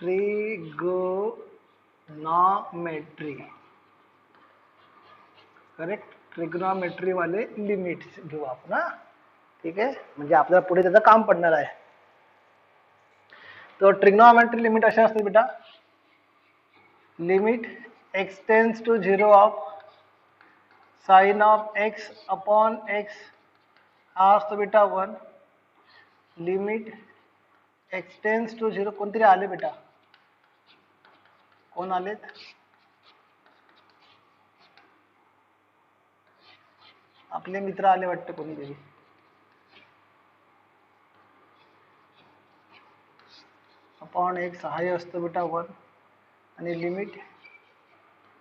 ट्रिगोनॉमेट्री, correct, trigonometry वाले limits घेऊ आपण हा. ठीक आहे, म्हणजे आपल्याला पुढे त्याचं काम पडणार आहे. तो ट्रिग्नॉमेट्री लिमिट अशा असते बेटा, limit x tends to 0 of sine of x upon x हा असतो बेटा 1. लिमिट x टेन्स टू 0, कोणतरी आले बेटा, कोण आलेत? आपले मित्र आले वाटतं कोणीतरी. अपॉन x हा असतो बेटा 1 आणि limit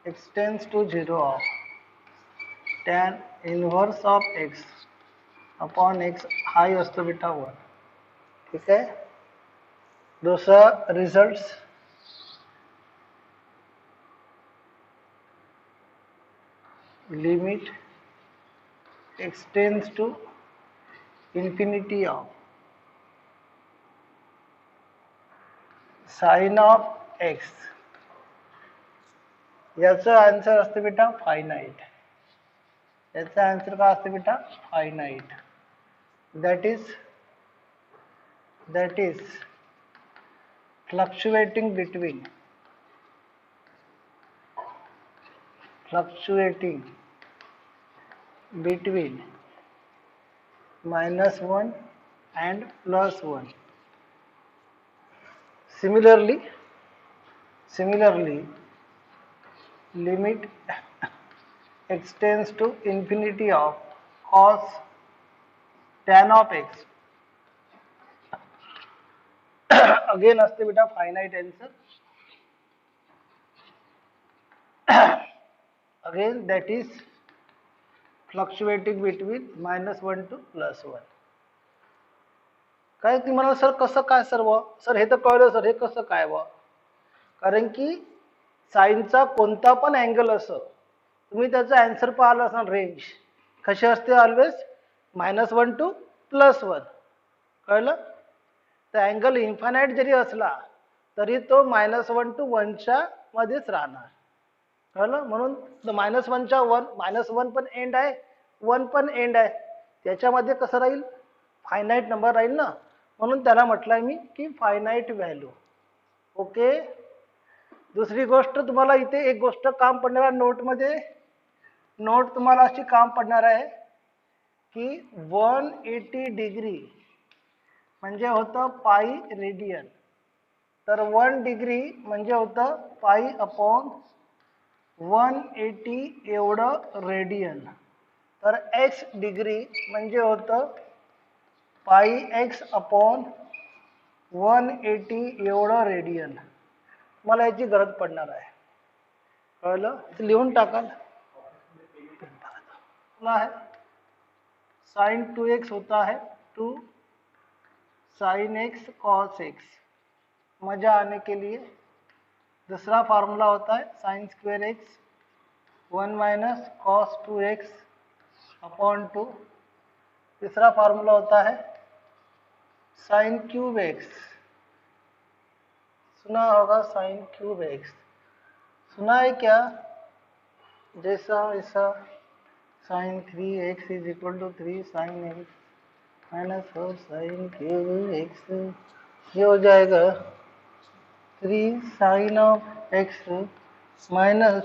x tends to 0 of tan inverse of x upon x हा असतो बेटा 1. ठीक आहे, दुसरा result limit x tends to infinity of sine of x, याचं आन्सर असते बेटा फायनाइट. याचा आन्सर काय असते बेटा? Finite. That is fluctuating between -1 and +1. Similarly, limit x tends to infinity of cos tan of x again असते बेटा finite answer. Again that is fluctuating between -1 to +1. काय ती म्हणाल सर कसं काय सर्व, सर हे तर कळलं सर, हे कसं काय व, कारण की साईनचा कोणता पण अँगल असो, तुम्ही त्याचा आन्सर पाहिला असाल, रेंज कशी असते ऑलवेज -1 to +1. कळलं, तर अँगल इन्फानाइट जरी असला तरी तो -1 to 1 च्या मध्येच राहणार. कळलं, म्हणून -1 च्या 1 पण एंड आहे, 1 पण एंड आहे, त्याच्यामध्ये कसं राहील, फायनाइट नंबर राहील ना, म्हणून त्याला म्हटलंय मी की फायनाइट व्हॅल्यू. ओके, दुसरी गोष्ट तुम्हाला इथे एक गोष्ट काम पडणार आहे नोटमध्ये, नोट तुम्हाला अशी काम पडणार आहे की 180 डिग्री म्हणजे होतं पाई रेडियन, तर 1 डिग्री म्हणजे होतं पाई अपॉन 180 एवढं रेडियन, तर x डिग्री म्हणजे होतं पाई x अपॉन 180 एवढं रेडियन. मला याची गरज पडणार आहे. कळलं, लिहून टाकाल है साइन 2x होता है 2 साइन x cos x. मजा आने के लिए दूसरा फार्मूला होता है sine square x 1 minus cos 2x upon 2. तीसरा फार्मूला होता है साइन क्यूब x, सुना होगा साइन क्यूब x, सुना है क्या, जैसा ऐसा sine 3x is equal to 3 sine x minus 4 sine cube x, ये हो जाएगा 3 sine of x minus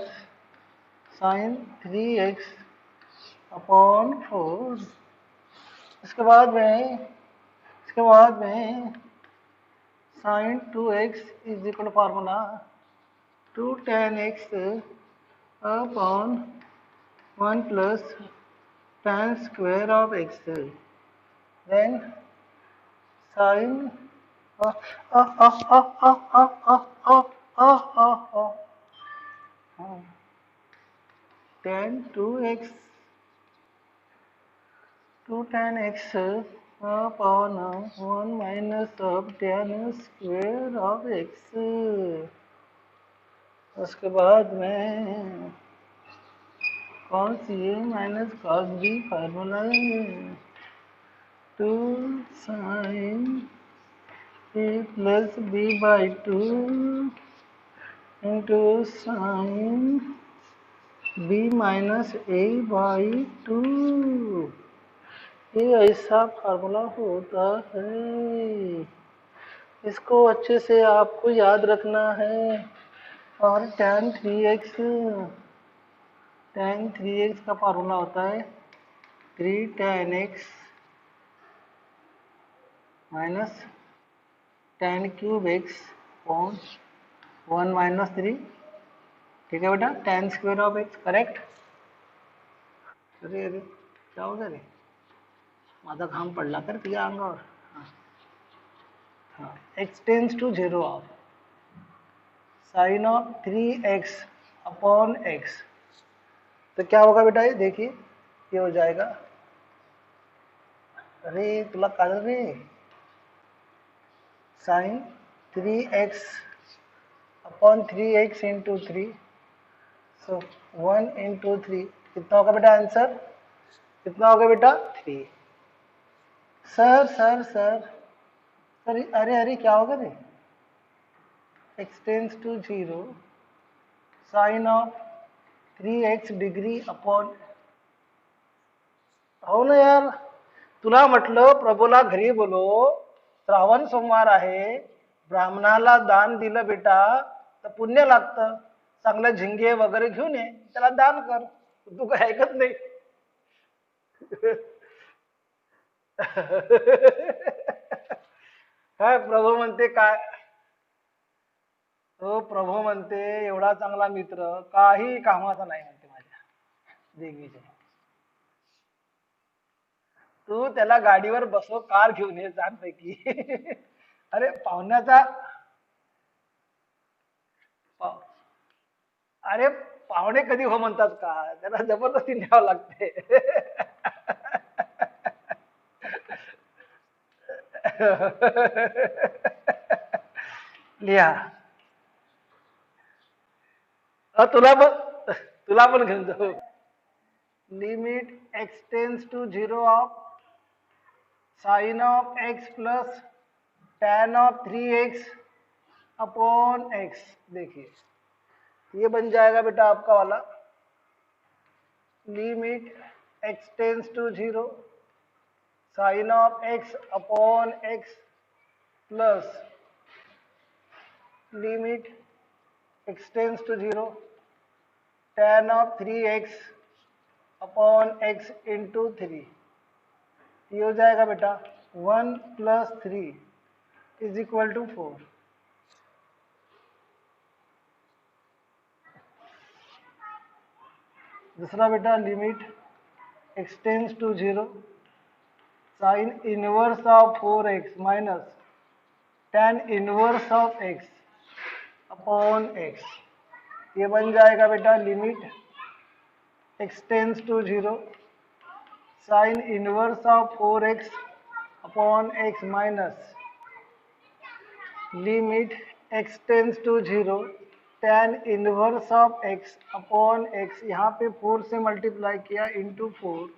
sine 3x upon 4. इसके बाद में sine 2x is equal formula 2 tan x upon 1 plus tan square of x, then sine tan 2x 2 tan x upon 1 minus of tan square of x. उसके बाद में cos a minus cos b formula 2 sin a plus b by 2 into sin b minus a by 2। ये ऐसा formula होता है, इसको अच्छे से आपको याद रखना है। और tan 3x का फार्मूला होता है 3 tan x minus tan³ x upon 1 minus 3। ठीक है बेटा, tan² करेक्ट। अरे अरे क्या हो गया रे, माझा घाम पडला तर तुझ्या अंगावर। हाँ, x tends to 0 of sine of 3x upon x। तो क्या होगा बेटा, ये देखिए ये हो जाएगा, अरे तुला कळलं रे, sine 3x upon 3x into 3, so 1 into 3 कितना होगा बेटा आंसर, कितना होगा बेटा 3। सर सर सर सर अरे अरे क्या होगा रे, x tends to 0 sine of 3x degree upon, हो ना यार, तुला म्हटलं प्रभूला घरी बोलो, श्रावण सोमवार आहे, ब्राह्मणाला दान दिलं बेटा तर पुण्य लागतं, चांगलं झिंगे वगैरे घेऊन ये, त्याला दान कर, तू काय ऐकत नाही। काय प्रभू म्हणते काय, हो प्रभू म्हणते एवढा चांगला मित्र काही कामाचा नाही म्हणते माझ्या देवीचे, तू त्याला गाडीवर बसव, कार घेऊन ये छानपैकी। अरे पाहुण्याचा पा- अरे पाहुणे कधी हो म्हणतात का, त्याला जबरदस्ती न्यावं लागते। लिहा, तुला पण घेऊन जाऊ। Limit x tends to 0 of sine of x plus tan of 3x upon x। देखिए ये बन जाएगा बेटा आपका वाला, limit x tends to 0 sine of x upon x plus limit x tends to 0 tan of 3x upon x into 3। ये हो जाएगा बेटा 1 प्लस 3 इज इक्वल टू 4। दूसरा बेटा limit x tends to 0 sine inverse of 4x minus tan inverse of x upon x। ये बन जाएगा बेटा limit x tends to 0 sine inverse of 4x upon x minus limit x tends to 0 tan inverse of x upon x, यहाँ पे 4 से multiply किया into 4,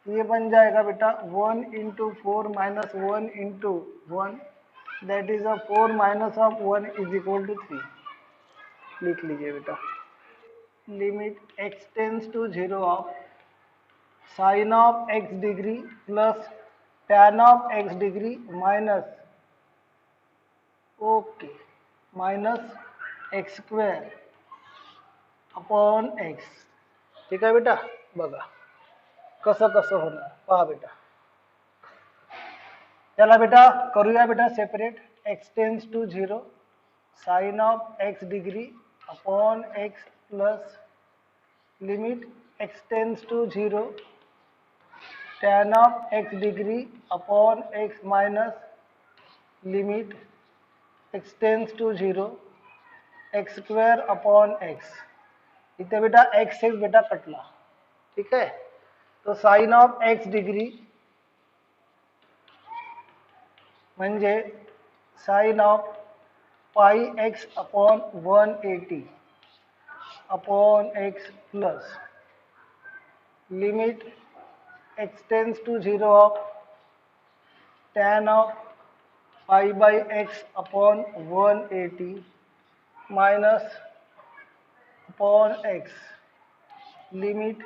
ये बन जाएगा बेटा 1 into 4 minus 1 into 1, that is a 4 minus of 1 is equal to 3। लिख लीजिए बेटा, limit x tends to 0 of sine of x degree plus tan of x degree minus, okay, minus x² upon x। ठीक आहे बेटा, बघा कसं कसं होणार, पहा बेटा, त्याला बेटा करूया बेटा separate, x tends to 0 sine of x degree upon x plus limit x tends to 0 tan of x degree upon x minus limit x tends to 0 x² upon x। इथे बेटा x बेटा कटला, ठीक है, तो साइन ऑफ x डिग्री म्हणजे sine of pi x upon 180 upon x plus limit x tends to 0 of tan of pi by X upon 180 minus upon X limit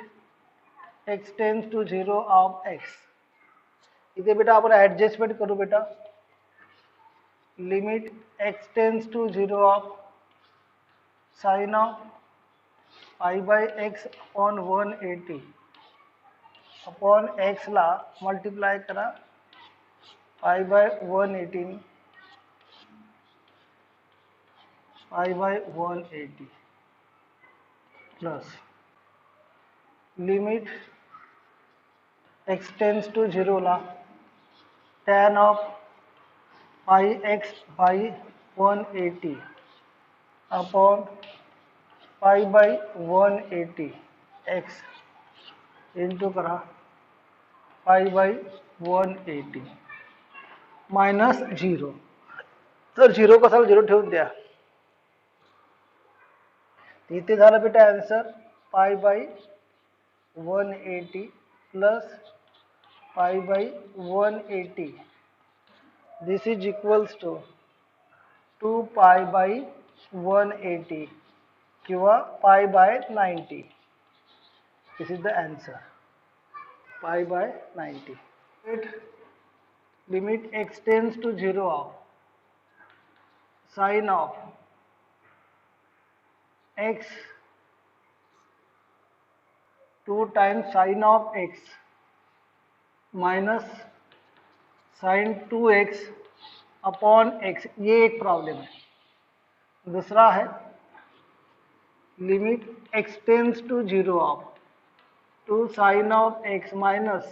x tends to 0 of X. इथे बेटा आपण adjustment करू बेटा. Limit x tends to 0 of sine of pi by X upon 180 upon X ला multiply करा pi by 180 pi by 180 plus limit x tends to 0 ला tan of pi X by 180 upon pi by 180 X into करा pi by 180 minus 0. तर 0 कसा 0 ठेवून द्या. इथे झालं बेटा answer pi by 180 plus pi by 180. This is equals to 2 pi by 180 किंवा pi by 90. This is the answer pi by 90. Limit x tends to 0 of sine of x 2 times sine of x minus sine 2x upon x. ये एक problem है. दूसरा है limit x tends to 0 of 2 sine of x minus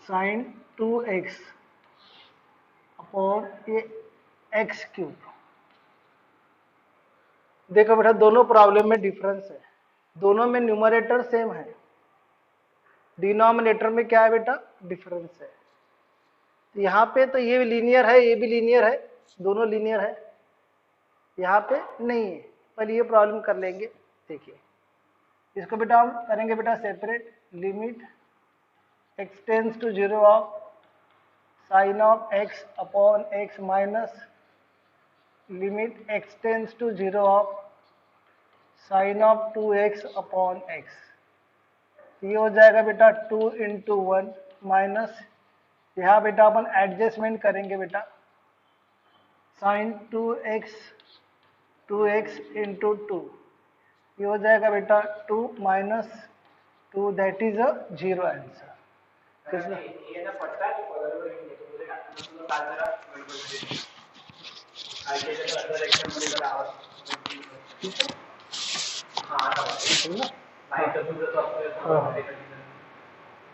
sine 2x upon ये x cube. देखो बेटा दोनों problem में डिफरेंस है. दोनों में न्यूमरेटर सेम है, डिनोमिनेटर में क्या है बेटा डिफरेंस है. यहाँ पे तो ये भी लीनियर है, ये भी लीनियर है, दोनों लीनियर है. यहाँ पे नहीं है. पहले ये प्रॉब्लम कर लेंगे. देखिए इसको बेटा हम करेंगे बेटा separate. Limit x tends to 0 of sine of x upon x minus limit x tends to 0 of sine of 2x upon x. ये हो जाएगा बेटा 2 इंटू 1 माइनस यहाँ बेटा अपन एडजस्टमेंट करेंगे बेटा साइन 2x इंटू 2. ये हो जाएगा बेटा 2 minus 2 that is a 0 answer.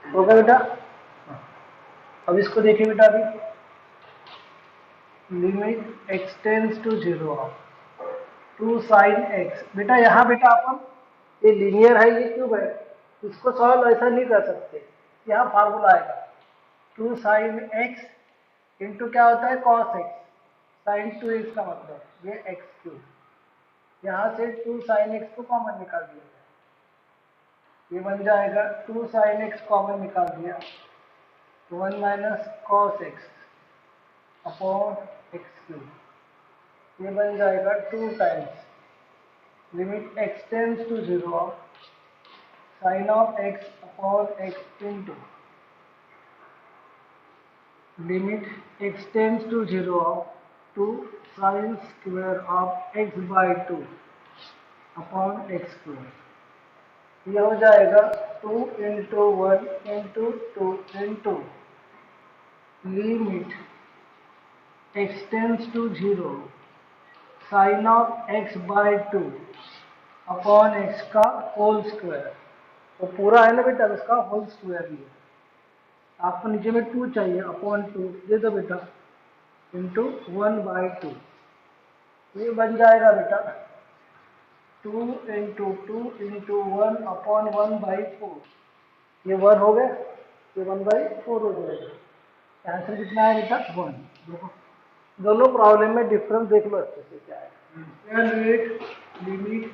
होगा बेटा. अब इसको देखिए बेटा अभी limit x tends to 0 of 2 sine x. बेटा यहाँ बेटा अपन ये लीनियर है, ये क्यूब है, इसको सॉल्व ऐसा नहीं कर सकते. यहाँ फार्मूला आएगा 2 साइन एक्स इंटू क्या होता है कॉस एक्स साइन 2x का मतलब ये एक्स क्यूब. यहाँ से 2 साइन एक्स को कॉमन निकाल दिया, ये बन जाएगा 2 साइन एक्स कॉमन निकाल दिया 1 minus cos x upon x cube. ये बन जाएगा 2 times limit x tends to 0 of sine of x upon x into limit x tends to 0 of 2 sine square of x by 2 upon x square. यह हो जाएगा 2 into 1 into 2 into limit x tends to 0 sine of x by 2 upon x का whole square. तो पूरा है ना बेटा, उसका होल स्क्वायर ही है. आपको नीचे में 2 चाहिए अपॉन 2 दे दो बेटा इंटू 1 बाई 2. ये बन जाएगा बेटा 2 इंटू 2 इंटू 1 अपॉन 1 बाई 4. ये 1 हो गया, ये 1 बाई 4 हो जाएगा. आंसर कितना है बेटा 1. देखो दोनों प्रॉब्लम में डिफरेंस देख लो अच्छे से क्या है. Limit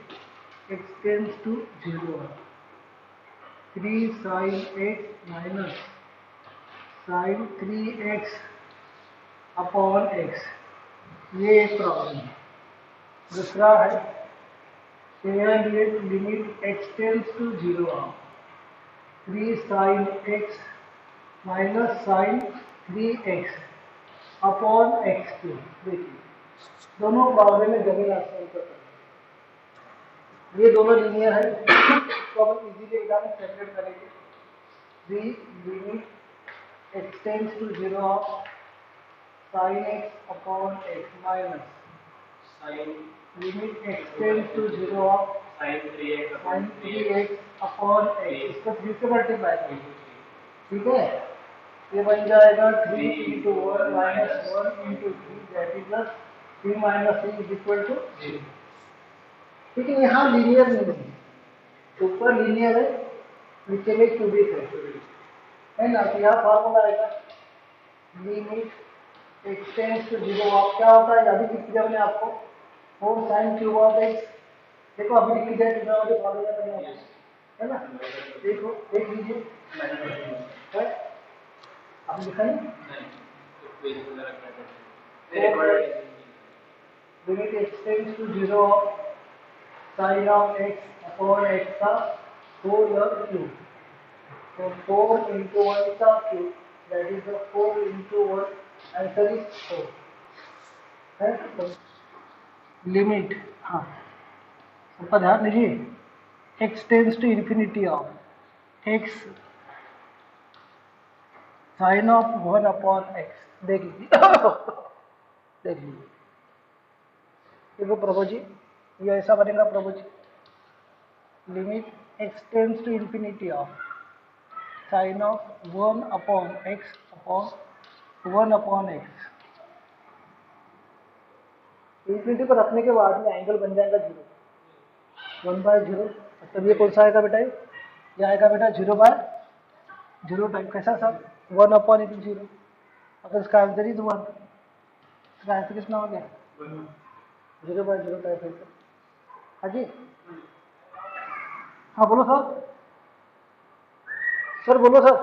x tends to 0 3 sine x minus sine 3x upon x, ये एक प्रॉब्लम है। दूसरा है limit x tends to 0 of 3 sine x minus sine 3x upon x cube. देखिए दोनों प्रॉब्लम में जमीन आसमान का फर्क है। ये दोनों लीनियर है, तो हम इजीली एकदम सेपरेट करेंगे। 3 limit x tends to 0 of sine x upon x minus sine limit x tends to 0 of sine 3x upon x, इसको 3 से मल्टीप्लाई करेंगे। ठीक है, ये बन जाएगा 3 into 1 minus 1 into 3 that is 3 minus 3 is equal to 0। लेकिन यहाँ लीनियर नहीं है, ऊपर लीनियर है, नीचे में क्यूबिक है ना। तो यहाँ फॉर्मूला आएगा limit x tends to 0 of, क्या होता है अभी लिख दिया मैंने आपको, 4 साइन क्यूब ऑफ एक्स। देखो अभी लिख दिया ट्रिग्नोमेट्री फॉर्मूला मैंने, है ना। देखो देख लीजिए है, आप लिखा limit x tends to 0 of sine of x upon x का होल क्यूब, तो 4 इंटू 1 का cube that is 4 into 1, answer is 4 है। तो लिमिट, हाँ सबका ध्यान दीजिए, x tends to infinity of x sine of 1 upon x. देख लीजिए देख लीजिए, देखो प्रभु जी ये ऐसा बनेगा प्रभु जी, limit x tends to infinity of sine of 1 upon X upon 1 upon X. Infinity पर रखने के बाद में एंगल बन जाएगा 0, 1/0। मतलब ये कौन सा आएगा बेटा, ये आएगा बेटा 0/0 टाइप। कैसा सब 1 अपॉन 0, अगर इसका आंसर इज 1, इसका आंसर कितना हो गया 0/0 टाइप है। हाँ जी, हाँ बोलो सर, सर बोलो सर।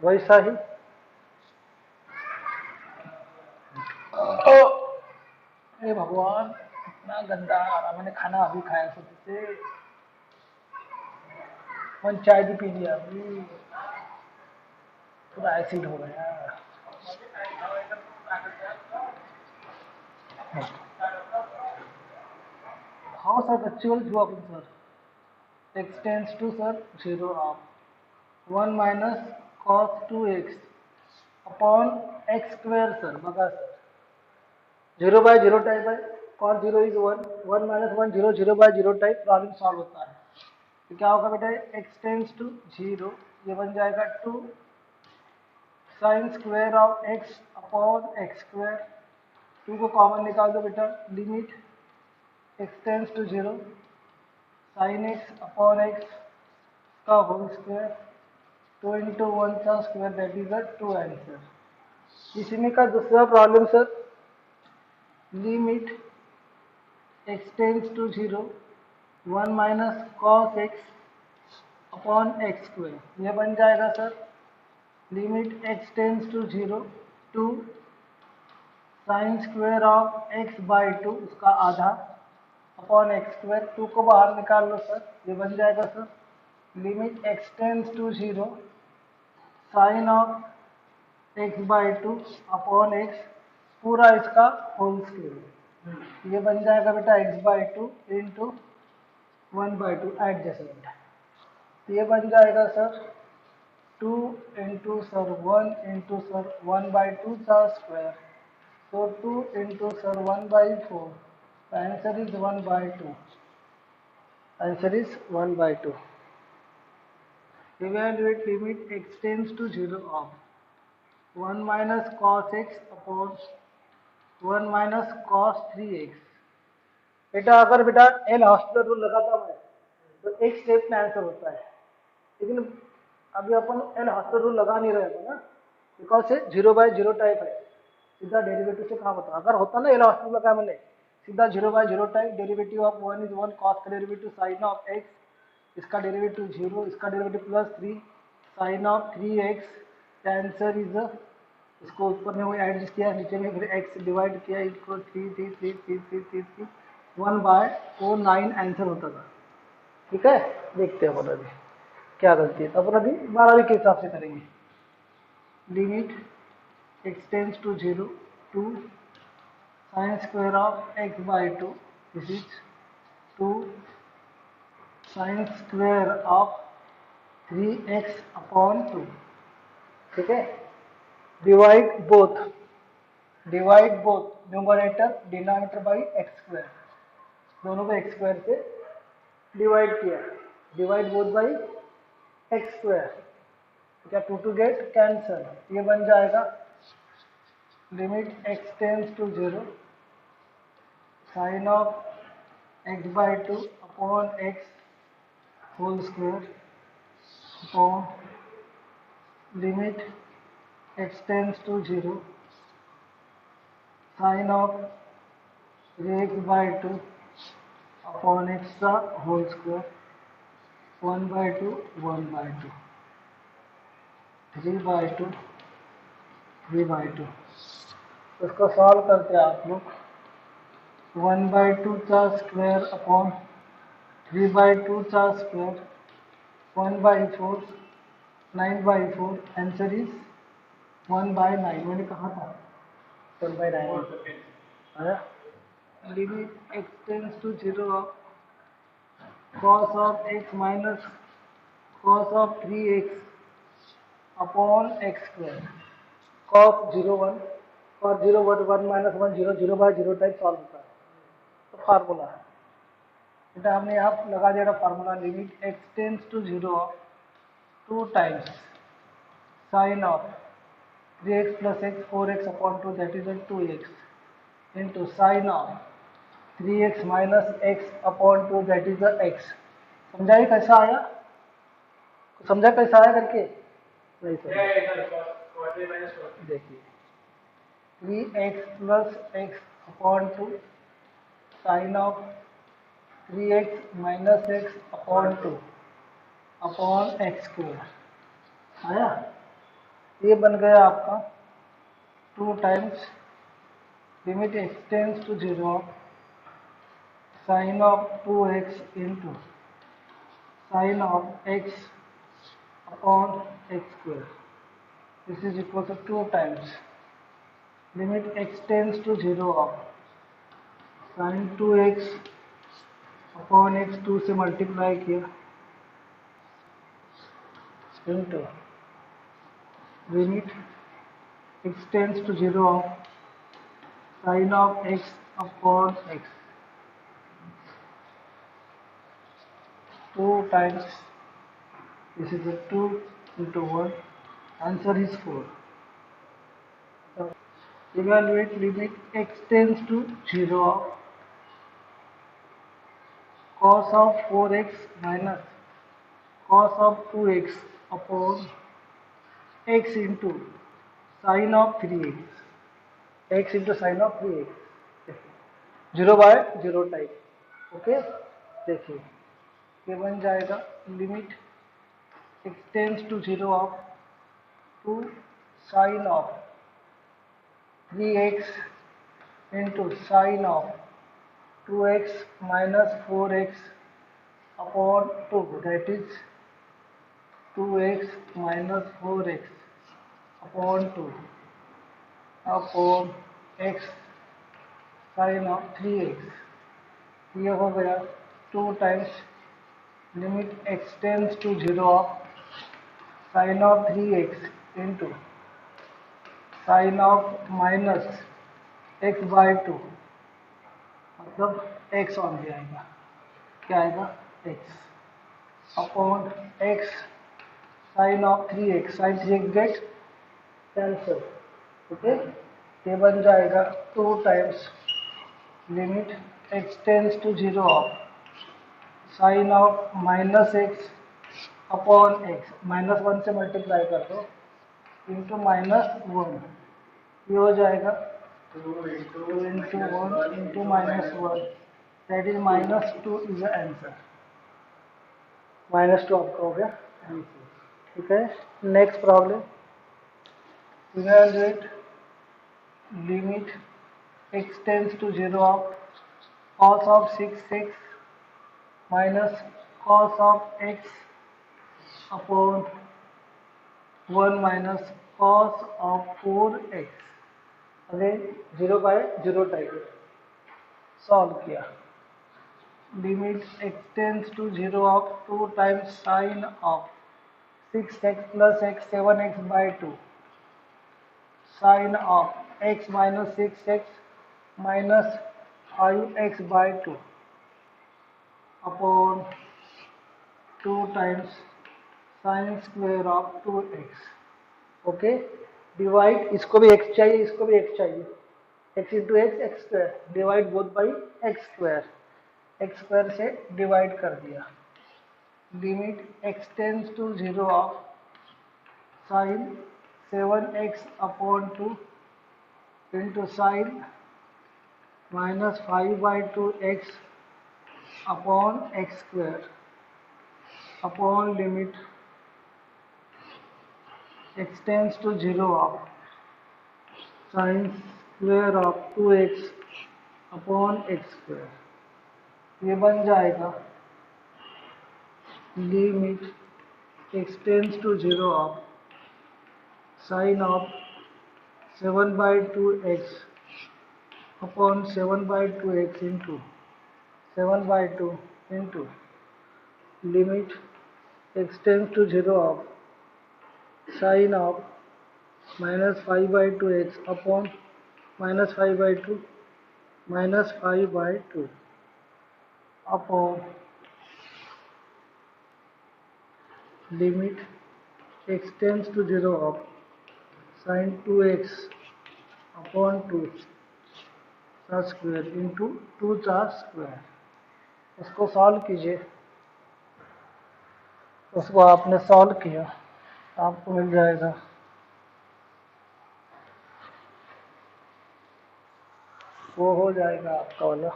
वैसा ही अरे भगवान इतना गंदा आ रहा, मैंने खाना अभी खाया सबसे, मन चाय भी पी लिया अभी, पूरा एसिड हो गया। हाँ सर एक्चुअल जो अपन sir X tends to sir 0 of 1 minus cos 2x upon x square sir, बघा सर 0/0 टाइप है, cos 0 is 1, 1 minus 1 0, 0/0 type problem solve होता है। तो क्या होगा बेटा, एक्स टेंड्स टू 0, ये बन जाएगा 2 sine square of x upon x square. 2 को कॉमन निकाल दो बेटा, limit x tends to 0 sine x upon x का होल स्क्वायर, 2 इंटू 1 का स्क्वायर दैट इज 2 आंसर। इसी का दूसरा problem sir, limit x tends to 0 1 minus cos x upon x square, यह बन जाएगा sir limit x tends to 0 2 sine square of x by 2 उसका आधा अपॉन एक्स स्क्वायर। 2 को बाहर निकाल लो सर, ये बन जाएगा sir limit x tends to 0 sine of x by 2 upon x पूरा इसका होल स्क्वायर, ये बन जाएगा बेटा एक्स बाई 2 इंटू 1/2 एडजस्टमेंट। तो ये बन जाएगा sir 2 into sir 1 into sir 1/2 का square, so 2 into sir 1/4, the answer is 1/2, answer is 1/2। evaluate limit x tends to 0 of 1 minus cos x upon 1 minus cos 3x। बेटा अगर बेटा L hospital rule लगाता मैं तो एक स्टेप में answer होता है, लेकिन अभी अपन एल हॉस्पिटल रूल लगा नहीं रहे थे ना, बिकॉज से 0/0 टाइप है, सीधा डेरिवेटिव से काम होता है। अगर होता ना एल हॉस्पिटल लगा मैंने सीधा 0/0 type, derivative of 1 is 1, cos का डेरिवेटिव साइन ऑफ एक्स, इसका डेरिवेटिव 0, इसका derivative +3 sine of 3x answer is, इसको ऊपर में वो एडजस्ट किया, नीचे में फिर x डिवाइड किया, इसको 1/49 आंसर होता था। ठीक है, देखते हैं अपन अभी क्या गलती है, अपन अभी 12वीं के हिसाब से करेंगे। लिमिट x tends to 0 two sine square of x/2, this is 2 sine square of 3x/2। ठीक है, divide both numerator denominator by x square, दोनों को एक्स स्क्वायर से डिवाइड किया, divide both by x square, क्या 2 गेट कैंसल, ये बन जाएगा limit x tends to 0 sine of x/2 upon x whole square upon limit x tends to 0 sine of 3x/2 upon x का whole square 1/2 1/2 3/2 3/2। उसको solve करते हैं आप लोग, 1/2 का स्क्वायर अपॉन 3/2 का स्क्वायर 1/4 9/4, आंसर इज 1/9। मैंने कहा था 1/9 आया। Limit x tends to 0 of cos of x minus cos of 3x upon x square, cos 0 1 और 0 1 minus 1 0 0/0 टाइप सॉल्व होता है, तो फार्मूला है बेटा, हमने यहाँ लगा दिया formula, limit x tends to 0 of 2 times sine of 3x plus x 4x upon 2 that is 2x into sin of 3x minus x upon 2 that is x। समझाइए कैसा आया, समझा कैसा आया करके, नहीं समझा, देखिए 3x plus x upon 2 sin of 3x minus x upon 2 upon x square आया। ये बन गया आपका 2 times limit x tends to 0 sine of 2x into sine of x upon x square, this is equal to 2 times limit x tends to 0 of sine 2x upon x 2 से multiply किया into limit x tends to 0 of sine of x upon x 2 times, this is a 2 into 1, answer is 4। Evaluate limit x tends to 0 of cos of 4x minus cos of 2x upon x into sin of 3x, x into sin of 3x 0/0 type. Okay, देखिए ये बन जाएगा limit x tends to 0 of 2 sine of 3x into sine of 2x minus 4x upon 2 that is 2x minus 4x upon 2 upon x sin of 3x, ये हो गया 2 times limit x tends to 0 of sine of 3x into sine of minus x/2, मतलब x on भी आएगा, क्या आएगा x upon x sine of 3x, sine 3x get cancel. Okay, ये बन जाएगा 2 times limit x tends to 0 of sine of minus x upon x, -1 से multiply कर दो इंटू -1, ये हो जाएगा 2 into 1 into -1, that is -2 is the answer. -2 आपका हो गया आंसर। ठीक है, next problem, evaluate limit x tends to 0 of cos of 6x minus cos of x upon 1 minus cos of 4x, again 0/0 type solve किया। Limit x tends to 0 of 2 times sine of 6x plus x 7x by 2 sin of x minus 6x minus 5x by 2 upon 2 times sin square of 2x। Okay, divide, इसको भी x चाहिए, इसको भी x चाहिए, x into x x square, divide both by x square से divide कर दिया। Limit x tends to 0 of sin 7x upon 2 into sin minus 5 by 2x upon x square upon limit x tends to 0 of sin square of 2x upon x square, ये बन जाएगा limit x tends to 0 of sin of 7 by 2x upon 7 by 2x into 7 by 2 into limit x tends to 0 of sin of minus 5 by 2x upon minus 5 by 2 minus 5 by 2 upon limit x tends to 0 of sin 2x upon 2 का square into 2 का square. इसको solve कीजिए, उसको आपने solve किया, आपको मिल जाएगा वो हो जाएगा आपका वाला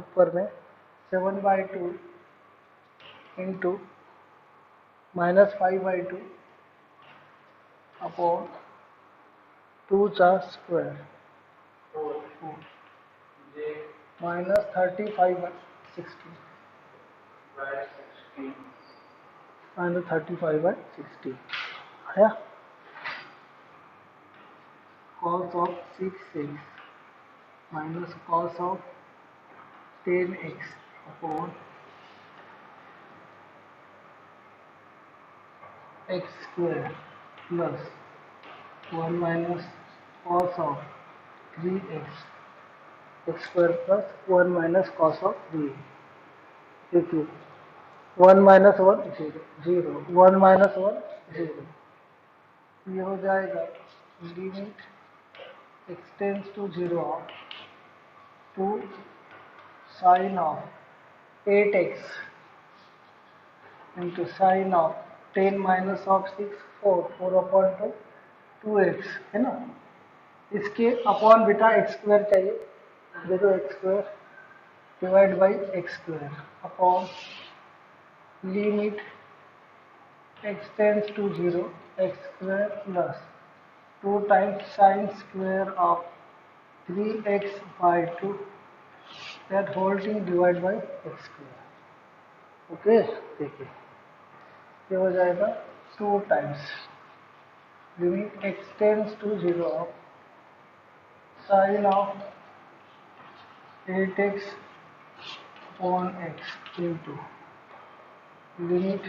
ऊपर में 7 by 2 into minus 5 by 2 upon 2 का स्क्वायर माइनस 35/60 माइनस 35/60 आया। cos of 6x minus cos of 10x upon x square plus 1 minus cos of 3x x square plus 1 minus cos of 3। देखिए 1 minus 1 0 0 1 minus 1 0, ये हो जाएगा limit x tends to 0 of 2 sin of 8x into sin of 10 minus of 6 4 upon 2 2x है ना, इसके upon बेटा x square चाहिए, देखो x square divide by x square upon limit x tends to 0 x square plus 2 times sin square of 3x by 2 that whole thing divided by x square। Okay, देखिए ये हो जाएगा 2 times limit x tends to 0 of sin of 8x upon x into limit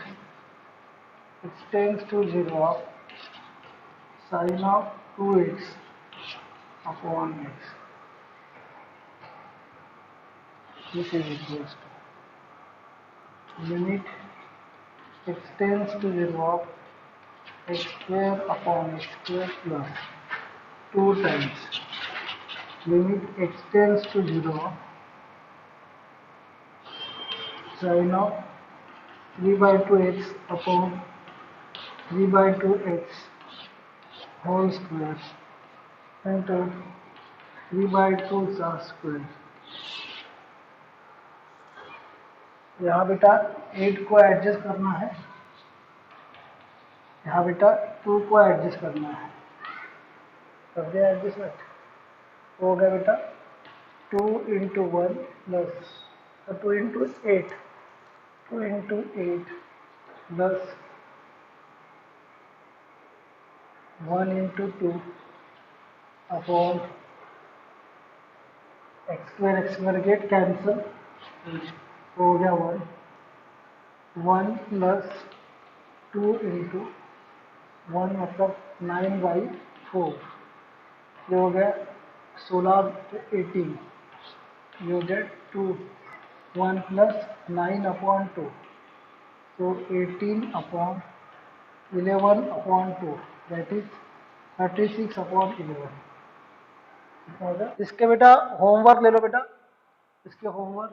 x tends to 0 of sin of 2x upon x, this is equals to limit x tends to 0 of x square upon x square plus 2 times limit x tends to 0 of sin of 3 by 2x upon 3 by 2x whole square into 3 by 2 का square. यहाँ बेटा 8 को adjust करना है, यहाँ बेटा 2 को adjust करना है, कर दिया एडजस्टमेंट, हो गया बेटा 2 into 1 plus 2 into 8, 2 into 8 plus 1 into 2 upon x square get cancel, हो गया 1 प्लस 2 इंटू 1 मतलब 9/4, ये हो गया 16 to 18, ये हो गया 2, 1 प्लस 9/2, तो 18/11/2, दैट इज 36/11। इसके बेटा होमवर्क ले लो बेटा, इसके होमवर्क